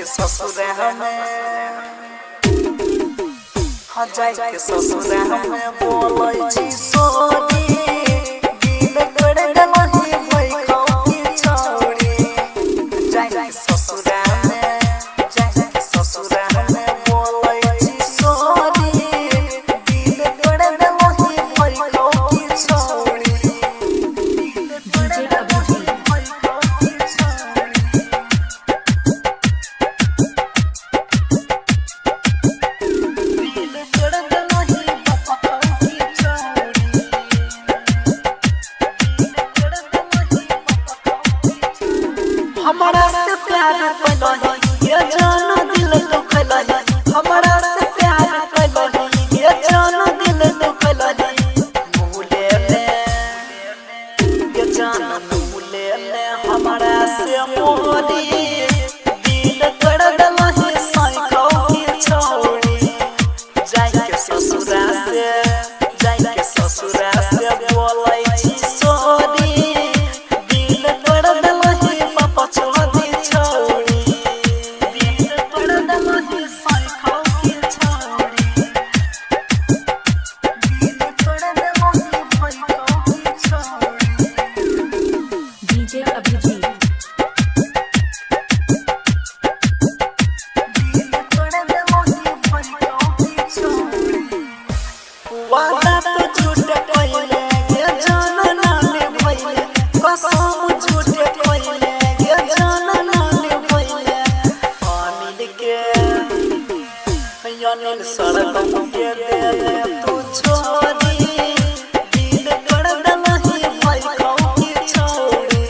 ससुर हमें हाँ जाए के ससुर हमें बोलै छी सोनी दिल तोड़ देलही भई खाओ की छोड़ी जाए के ससुर हमें जाए के ससुर हमें बोलै छी सोनी दिल तोड़ देलही भई खाओ की छोड़ी हमारा से प्यार कैलही ये जान दिल दुखलही हमारा से प्यार कैलही ये जान दिल दुखलही भूले ले ये जान भूले ले हमारा से मोरी दिल तोड़ देलही साइको की छोड़ी जाए के ससुरा से बोलै छी सोनी दिल तोड़ देलही पापा छोड़ी छोड़ी दिल तोड़ देलही साइको की छोड़ी दिल तोड़ देलही भइको की छोड़ी डीजे अभिजीत दिल तोड़ देलही भइको की छोड़ी वादा तो झूठ कइले ये जान ना निभइले कसम झूठ कइले ये जान ना निभइले अनिल के अनिल सड़क के दे तू छोड़ी दिल तोड़ देलही भई खाओ की छोड़ी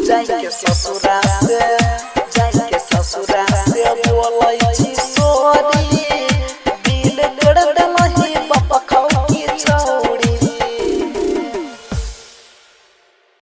जाए के ससुरा